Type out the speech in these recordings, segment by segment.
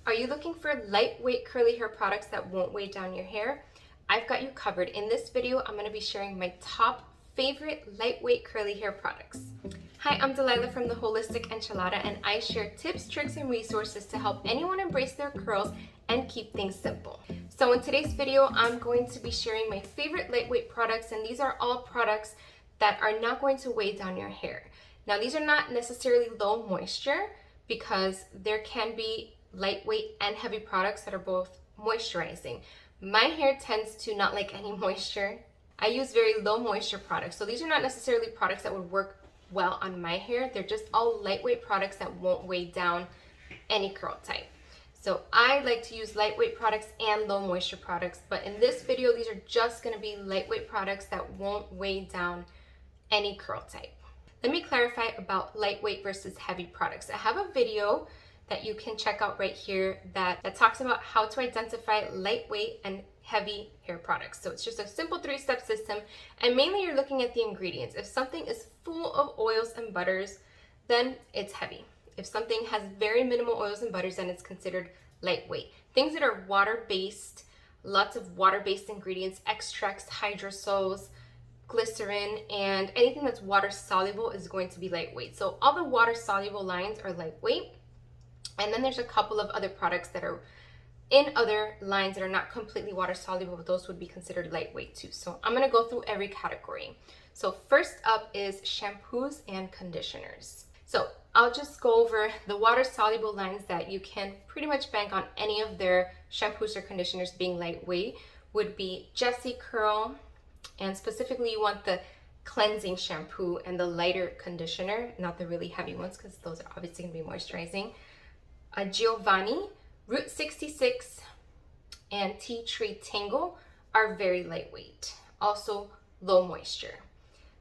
Are you looking for lightweight curly hair products that won't weigh down your hair? I've got you covered. In this video, I'm going to be sharing my top favorite lightweight curly hair products. Hi, I'm Delilah from the Holistic Enchilada, and I share tips, tricks, and resources to help anyone embrace their curls and keep things simple. So in today's video, I'm going to be sharing my favorite lightweight products, and these are all products that are not going to weigh down your hair. Now, these are not necessarily low moisture because there can be lightweight and heavy products that are both moisturizing. My hair tends to not like any moisture. I use very low moisture products. So these are not necessarily products that would work well on my hair. They're just all lightweight products that won't weigh down any curl type. So I like to use lightweight products and low moisture products, but in this video, these are just gonna be lightweight products that won't weigh down any curl type. Let me clarify about lightweight versus heavy products. I have a video that you can check out right here that talks about how to identify lightweight and heavy hair products. So it's just a simple 3-step system, and mainly you're looking at the ingredients. If something is full of oils and butters, then it's heavy. If something has very minimal oils and butters, then it's considered lightweight. Things that are water-based, lots of water-based ingredients, extracts, hydrosols, glycerin, and anything that's water soluble is going to be lightweight. So all the water soluble lines are lightweight. And then there's a couple of other products that are in other lines that are not completely water soluble, but those would be considered lightweight too. So I'm gonna go through every category. So first up is shampoos and conditioners. So I'll just go over the water soluble lines that you can pretty much bank on any of their shampoos or conditioners being lightweight would be Jessie Curl, and specifically you want the cleansing shampoo and the lighter conditioner, not the really heavy ones because those are obviously gonna be moisturizing. Giovanni, Route 66, and Tea Tree Tangle are very lightweight, also low moisture.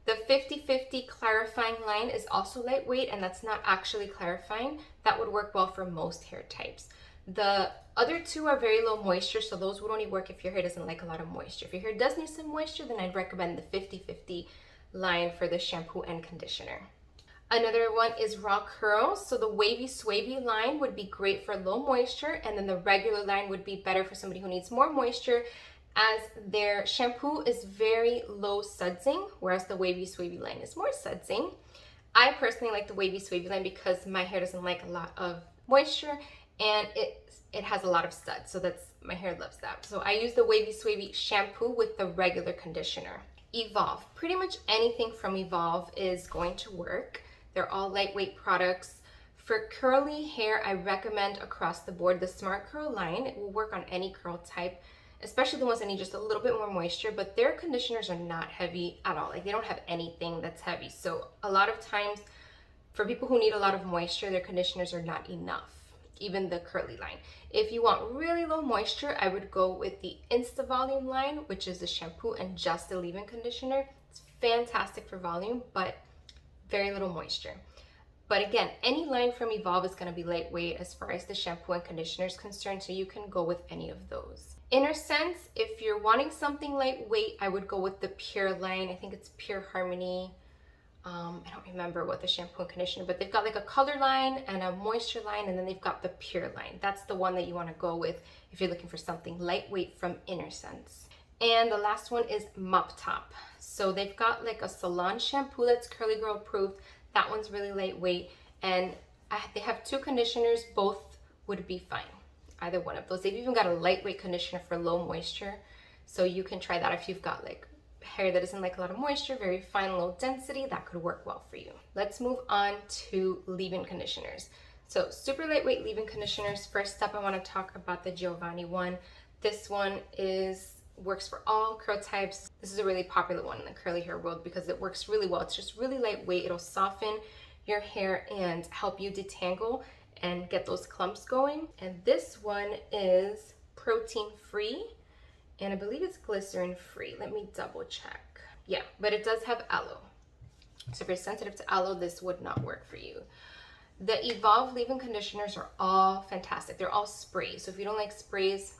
The 50-50 clarifying line is also lightweight, and that's not actually clarifying. That would work well for most hair types. The other two are very low moisture, so those would only work if your hair doesn't like a lot of moisture. If your hair does need some moisture, then I'd recommend the 50-50 line for the shampoo and conditioner. Another one is Raw Curls. So the wavy swavy line would be great for low moisture, and then the regular line would be better for somebody who needs more moisture, as their shampoo is very low sudsing, whereas the wavy swavy line is more sudsing. I personally like the wavy swavy line because my hair doesn't like a lot of moisture, and it has a lot of suds, so my hair loves that. So I use the wavy swavy shampoo with the regular conditioner. Evolve. Pretty much anything from Evolve is going to work. They're all lightweight products. For curly hair, I recommend across the board the Smart Curl line. It will work on any curl type, especially the ones that need just a little bit more moisture, but their conditioners are not heavy at all. Like, they don't have anything that's heavy. So a lot of times for people who need a lot of moisture, their conditioners are not enough, even the curly line. If you want really low moisture, I would go with the Insta Volume line, which is the shampoo and just the leave-in conditioner. It's fantastic for volume, but very little moisture. But again, any line from Evolve is going to be lightweight as far as the shampoo and conditioner is concerned, so you can go with any of those. Inner Sense, if you're wanting something lightweight, I would go with the Pure line. I think it's Pure Harmony. I don't remember what the shampoo and conditioner, but they've got like a color line and a moisture line, and then they've got the Pure line. That's the one that you want to go with if you're looking for something lightweight from Inner Sense. And the last one is Mop Top. So they've got like a salon shampoo that's curly girl proof. That one's really lightweight, and they have 2 conditioners. Both would be fine, either one of those. They've even got a lightweight conditioner for low moisture, so you can try that if you've got like hair that doesn't like a lot of moisture, very fine, low density. That could work well for you. Let's move on to leave-in conditioners. So super lightweight leave-in conditioners. First up, I want to talk about the Giovanni one. This one works for all curl types. This is a really popular one in the curly hair world because it works really well. It's just really lightweight. It'll soften your hair and help you detangle and get those clumps going. And this one is protein free, and I believe it's glycerin free. Let me double check. Yeah, but it does have aloe. So if you're sensitive to aloe, this would not work for you. The Evolve leave-in conditioners are all fantastic. They're all sprays. So if you don't like sprays,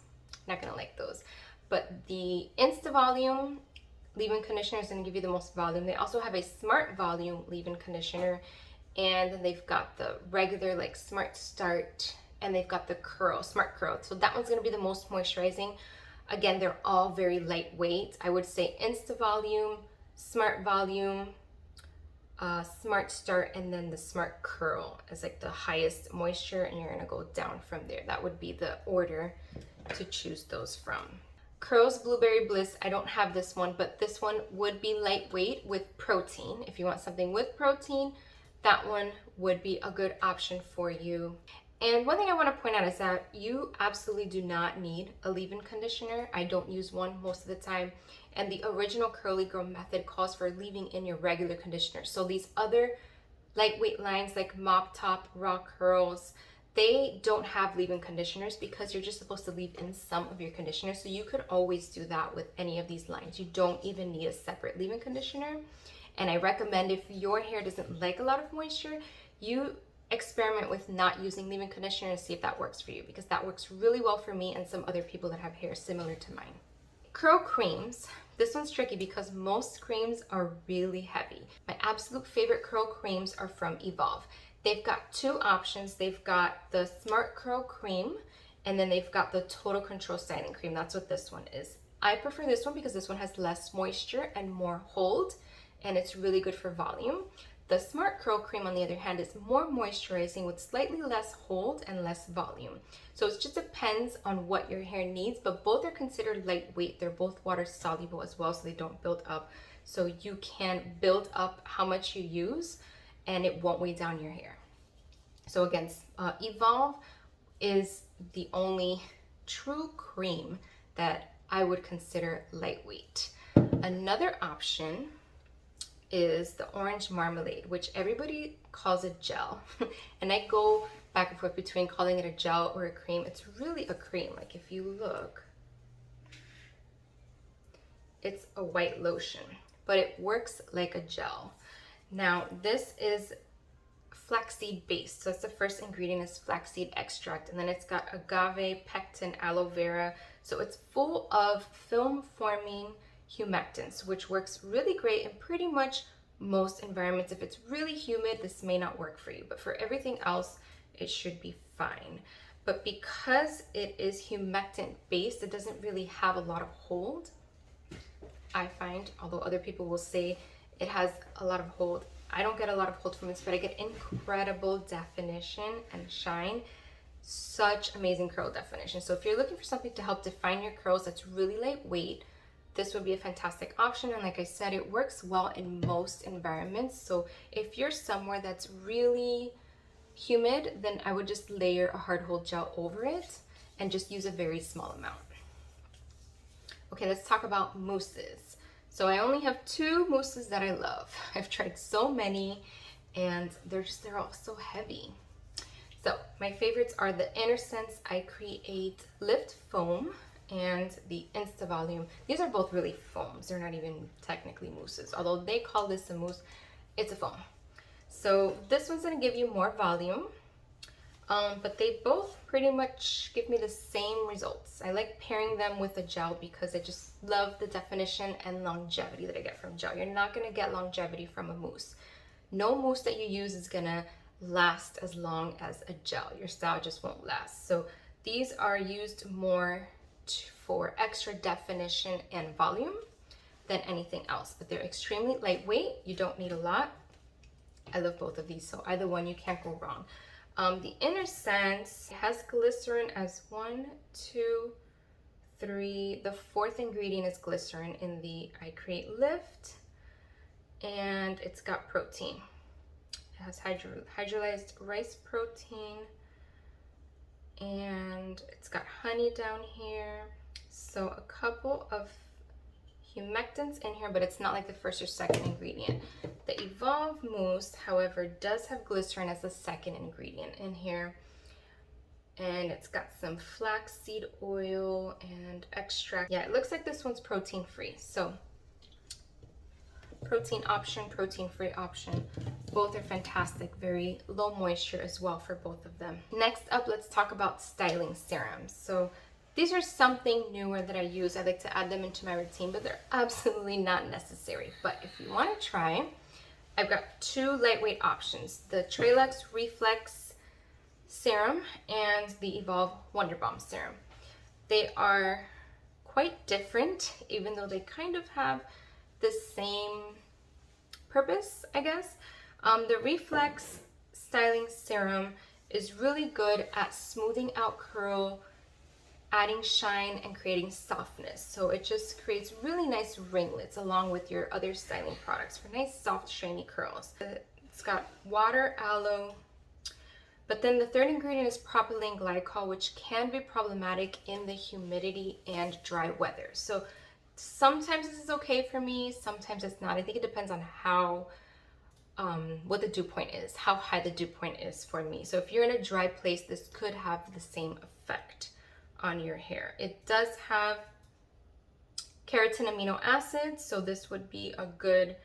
not gonna like those. But the Insta Volume leave-in conditioner is going to give you the most volume. They also have a Smart Volume leave-in conditioner, and then they've got the regular like Smart Start and they've got the curl, smart curl. So that one's gonna be the most moisturizing. Again, they're all very lightweight. I would say Insta Volume, Smart Volume, Smart Start, and then the Smart Curl is like the highest moisture, and you're gonna go down from there. That would be the order to choose those from. Curls Blueberry Bliss, I don't have this one, but this one would be lightweight with protein. If you want something with protein, that one would be a good option for you. And one thing I want to point out is that you absolutely do not need a leave-in conditioner. I don't use one most of the time. And the original Curly Girl method calls for leaving in your regular conditioner. So these other lightweight lines like Mop Top, Raw Curls, they don't have leave-in conditioners because you're just supposed to leave in some of your conditioner. So you could always do that with any of these lines. You don't even need a separate leave-in conditioner. And I recommend, if your hair doesn't like a lot of moisture, you experiment with not using leave-in conditioner and see if that works for you, because that works really well for me and some other people that have hair similar to mine. Curl creams. This one's tricky because most creams are really heavy. My absolute favorite curl creams are from Evolve. They've got two options. They've got the Smart Curl Cream, and then they've got the Total Control Styling Cream. That's what this one is. I prefer this one because this one has less moisture and more hold, and it's really good for volume. The Smart Curl Cream, on the other hand, is more moisturizing with slightly less hold and less volume. So it just depends on what your hair needs, but both are considered lightweight. They're both water soluble as well, so they don't build up. So you can build up how much you use and it won't weigh down your hair. So again, Evolve is the only true cream that I would consider lightweight. Another option is the Orange Marmalade, which everybody calls a gel. And I go back and forth between calling it a gel or a cream. It's really a cream. Like if you look, it's a white lotion, but it works like a gel. Now this is flaxseed based. So that's the first ingredient, is flaxseed extract. And then it's got agave, pectin, aloe vera. So it's full of film forming humectants, which works really great in pretty much most environments. If it's really humid, this may not work for you, but for everything else, it should be fine. But because it is humectant based, it doesn't really have a lot of hold, I find, although other people will say it has a lot of hold. I don't get a lot of hold from this, but I get incredible definition and shine. Such amazing curl definition. So if you're looking for something to help define your curls that's really lightweight, this would be a fantastic option. And like I said, it works well in most environments. So if you're somewhere that's really humid, then I would just layer a hard hold gel over it and just use a very small amount. Okay, let's talk about mousses. So I only have two mousses that I love. I've tried so many and they're all so heavy. So my favorites are the Inner Sense I Create Lift Foam and the Insta Volume. These are both really foams. They're not even technically mousses. Although they call this a mousse, it's a foam. So this one's gonna give you more volume, but they both pretty much give me the same results. I like pairing them with a gel because I just love the definition and longevity that I get from gel. You're not gonna get longevity from a mousse. No mousse that you use is gonna last as long as a gel. Your style just won't last. So these are used more for extra definition and volume than anything else, but they're extremely lightweight. You don't need a lot. I love both of these, so either one, you can't go wrong. The Inner Sense has glycerin as 1, 2, 3. The fourth ingredient is glycerin in the I Create Lift, and it's got protein. It has hydrolyzed rice protein, and it's got honey down here. So a couple of humectants in here, but it's not like the first or second ingredient. The Evolve Mousse, however, does have glycerin as the second ingredient in here. And it's got some flaxseed oil and extract. Yeah, it looks like this one's protein free. So protein option, protein free option. Both are fantastic. Very low moisture as well for both of them. Next up, let's talk about styling serums. So these are something newer that I use. I like to add them into my routine, but they're absolutely not necessary. But if you want to try, I've got two lightweight options. The Tralex Reflex serum and the Evolve Wonder Balm serum. They are quite different, even though they kind of have the same purpose, I guess. The Reflex Styling Serum is really good at smoothing out curl, adding shine, and creating softness. So it just creates really nice ringlets along with your other styling products for nice, soft, shiny curls. It's got water, aloe, but then the third ingredient is propylene glycol, which can be problematic in the humidity and dry weather. So sometimes this is okay for me, sometimes it's not. I think it depends on how, what the dew point is, how high the dew point is for me. So if you're in a dry place, this could have the same effect on your hair. It does have keratin amino acids, so this would be a good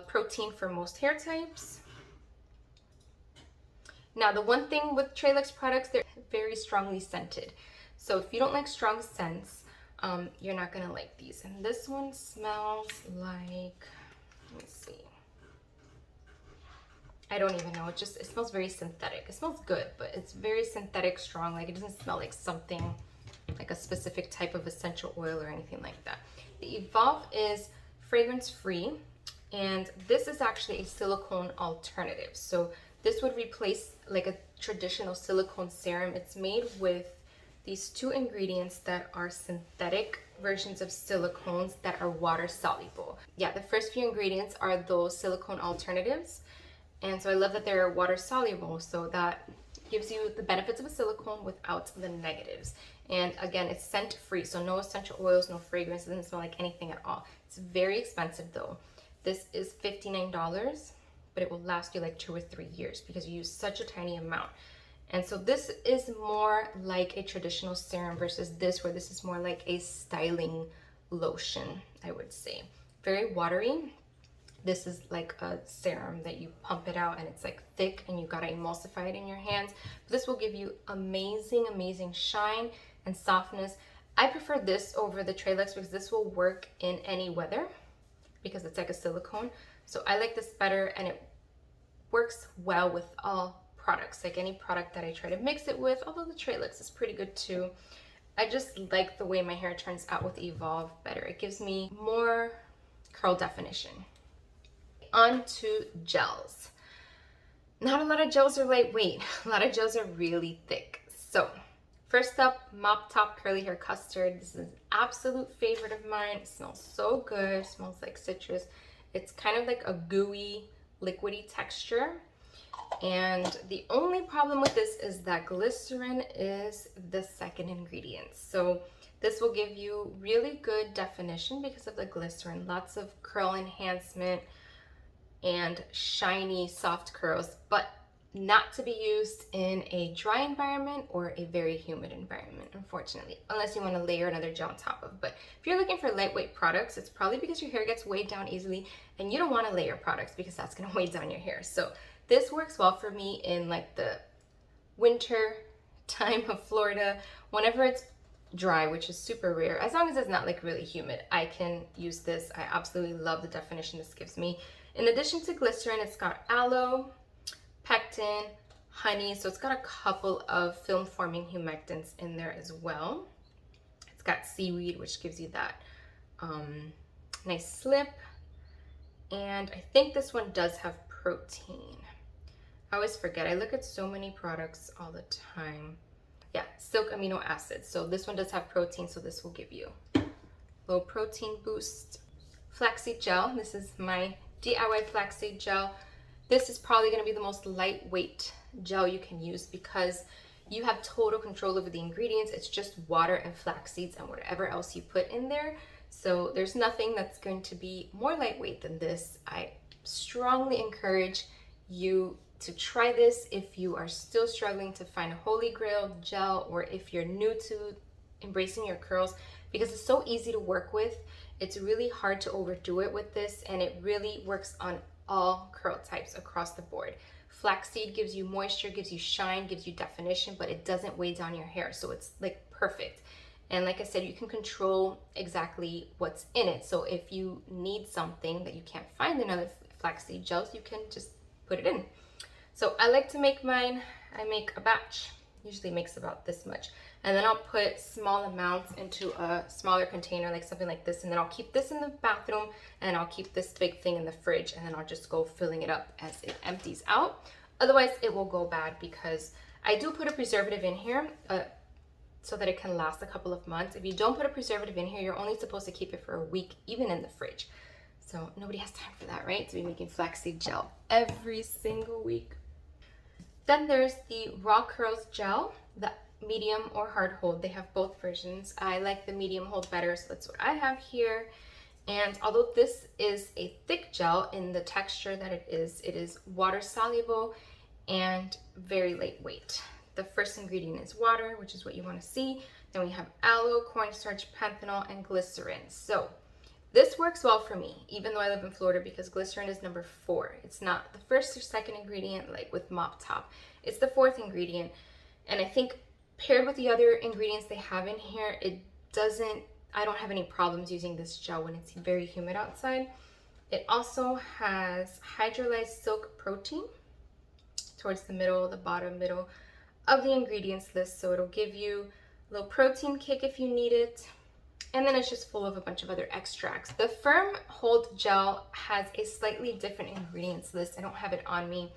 protein for most hair types. Now, the one thing with Tralux products, they're very strongly scented. So if you don't like strong scents, you're not gonna like these. And this one smells like, let me see. I don't even know, it smells very synthetic. It smells good, but it's very synthetic, strong. Like, it doesn't smell like something, like a specific type of essential oil or anything like that. The Evolve is fragrance free, and this is actually a silicone alternative. So this would replace like a traditional silicone serum. It's made with these two ingredients that are synthetic versions of silicones that are water soluble. Yeah, the first few ingredients are those silicone alternatives. And so I love that they're water soluble, so that gives you the benefits of a silicone without the negatives. And again, it's scent free, so no essential oils, no fragrance. It doesn't smell like anything at all. It's very expensive though. This is $59, but it will last you like 2 or 3 years because you use such a tiny amount. And so this is more like a traditional serum versus this, where this is more like a styling lotion, I would say. Very watery. This is like a serum that you pump it out and it's like thick and you gotta emulsify it in your hands. But this will give you amazing, amazing shine and softness. I prefer this over the Tralux because this will work in any weather because it's like a silicone. So I like this better, and it works well with all products, like any product that I try to mix it with, although the Tralux is pretty good too. I just like the way my hair turns out with Evolve better. It gives me more curl definition. On to gels. Not a lot of gels are lightweight. A lot of gels are really thick. So first up, Mop Top Curly Hair Custard. This is an absolute favorite of mine. It smells so good. It smells like citrus. It's kind of like a gooey, liquidy texture. And the only problem with this is that glycerin is the second ingredient. So this will give you really good definition because of the glycerin. Lots of curl enhancement and shiny, soft curls, but not to be used in a dry environment or a very humid environment, unfortunately, unless you want to layer another gel on top of. But if you're looking for lightweight products, it's probably because your hair gets weighed down easily and you don't want to layer products because that's going to weigh down your hair. So this works well for me in like the winter time of Florida, whenever it's dry, which is super rare. As long as it's not like really humid, I can use this. I absolutely love the definition this gives me. In addition to glycerin, it's got aloe, pectin, honey, so it's got a couple of film-forming humectants in there as well. It's got seaweed, which gives you that nice slip. And I think this one does have protein. I always forget. I look at so many products all the time. Yeah, silk amino acids. So this one does have protein, so this will give you a low protein boost. Flaxseed gel. This is my DIY flaxseed gel. This is probably going to be the most lightweight gel you can use because you have total control over the ingredients. It's just water and flax seeds and whatever else you put in there. So there's nothing that's going to be more lightweight than this. I strongly encourage you to try this if you are still struggling to find a holy grail gel, or if you're new to embracing your curls, because it's so easy to work with. It's really hard to overdo it with this, and it really works on all curl types across the board. Flaxseed gives you moisture, gives you shine, gives you definition, but it doesn't weigh down your hair, so it's like perfect. And like I said, you can control exactly what's in it. So if you need something that you can't find in other flaxseed gels, you can just put it in. So I like to make mine, I make a batch, usually makes about this much. And then I'll put small amounts into a smaller container, like something like this. And then I'll keep this in the bathroom and I'll keep this big thing in the fridge. And then I'll just go filling it up as it empties out. Otherwise it will go bad because I do put a preservative in here so that it can last a couple of months. If you don't put a preservative in here, you're only supposed to keep it for a week, even in the fridge. So nobody has time for that, right? To be making flaxseed gel every single week. Then there's the Raw Curls Gel, the medium or hard hold. They have both versions. I like the medium hold better, so that's what I have here. And although this is a thick gel in the texture that it is water soluble and very lightweight. The first ingredient is water, which is what you want to see. Then we have aloe, cornstarch, panthenol, and glycerin. So this works well for me, even though I live in Florida, because glycerin is number 4. It's not the first or second ingredient like with Mop Top. It's the 4th ingredient. And I think paired with the other ingredients they have in here, I don't have any problems using this gel when it's very humid outside. It also has hydrolyzed silk protein towards the bottom middle of the ingredients list. So it'll give you a little protein kick if you need it. And then it's just full of a bunch of other extracts. The Firm Hold Gel has a slightly different ingredients list. I don't have it on me,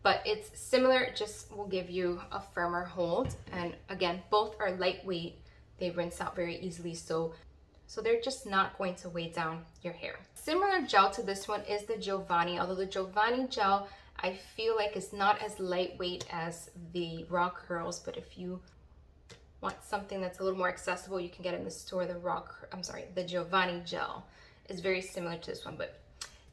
but it's similar. It just will give you a firmer hold. And again, both are lightweight. They rinse out very easily, so they're just not going to weigh down your hair. Similar gel to this one is the Giovanni, although the Giovanni gel I feel like is not as lightweight as the Raw Curls, but if you want something that's a little more accessible, you can get it in the store. The Giovanni gel is very similar to this one, but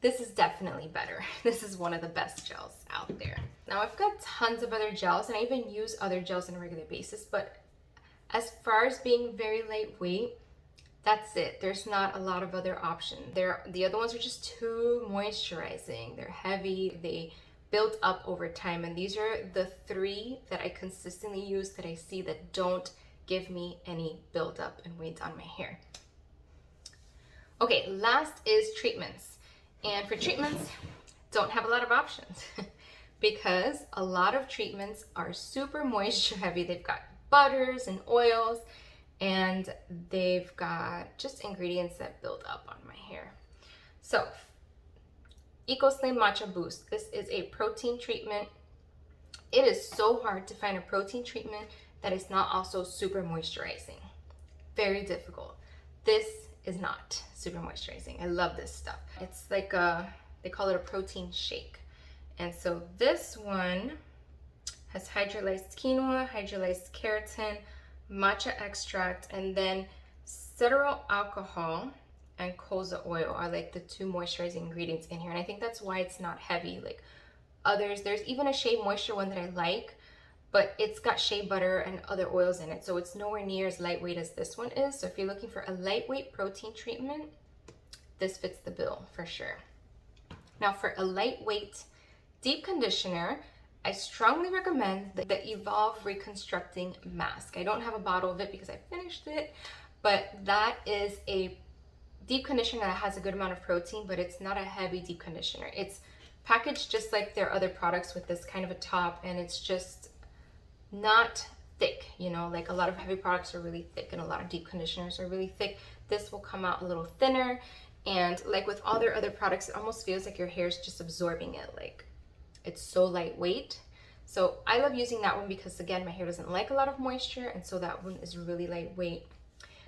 this is definitely better. This is one of the best gels out there. Now I've got tons of other gels, and I even use other gels on a regular basis, but as far as being very lightweight, that's it. There's not a lot of other options. The other ones are just too moisturizing. They're heavy, they build up over time, and these are the 3 that I consistently use that I see that don't give me any buildup and weight on my hair. Okay, last is treatments. And for treatments, don't have a lot of options because a lot of treatments are super moisture heavy. They've got butters and oils, and they've got just ingredients that build up on my hair. So EcoSlim Matcha Boost. This is a protein treatment. It is so hard to find a protein treatment that is not also super moisturizing. Very difficult. This is not super moisturizing. I love this stuff. It's like they call it a protein shake. And so this one has hydrolyzed quinoa, hydrolyzed keratin, matcha extract, and then cetearyl alcohol and colza oil are like the 2 moisturizing ingredients in here. And I think that's why it's not heavy like others. There's even a Shea Moisture one that I like, but it's got shea butter and other oils in it, so it's nowhere near as lightweight as this one is. So if you're looking for a lightweight protein treatment, this fits the bill for sure. Now for a lightweight deep conditioner, I strongly recommend the Evolve Reconstructing Mask. I don't have a bottle of it because I finished it, but that is a deep conditioner that has a good amount of protein, but it's not a heavy deep conditioner. It's packaged just like their other products with this kind of a top, and it's just not thick, you know, like a lot of heavy products are really thick and a lot of deep conditioners are really thick. This will come out a little thinner, and like with all their other products, it almost feels like your hair is just absorbing it. Like it's so lightweight. So I love using that one because again, my hair doesn't like a lot of moisture, and so that one is really lightweight.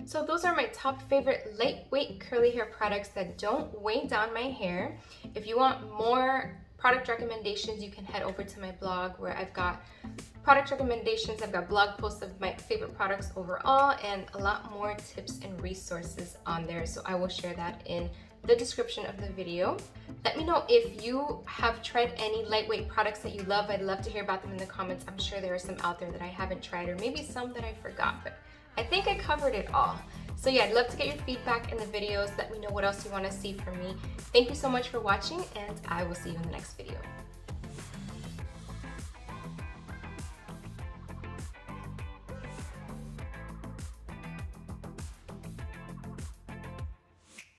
So those are my top favorite lightweight curly hair products that don't weigh down my hair. If you want more product recommendations, you can head over to my blog where I've got product recommendations. I've got blog posts of my favorite products overall and a lot more tips and resources on there. So I will share that in the description of the video. Let me know if you have tried any lightweight products that you love. I'd love to hear about them in the comments. I'm sure there are some out there that I haven't tried, or maybe some that I forgot, but I think I covered it all. So yeah, I'd love to get your feedback in the videos. Let me know what else you want to see from me. Thank you so much for watching, and I will see you in the next video.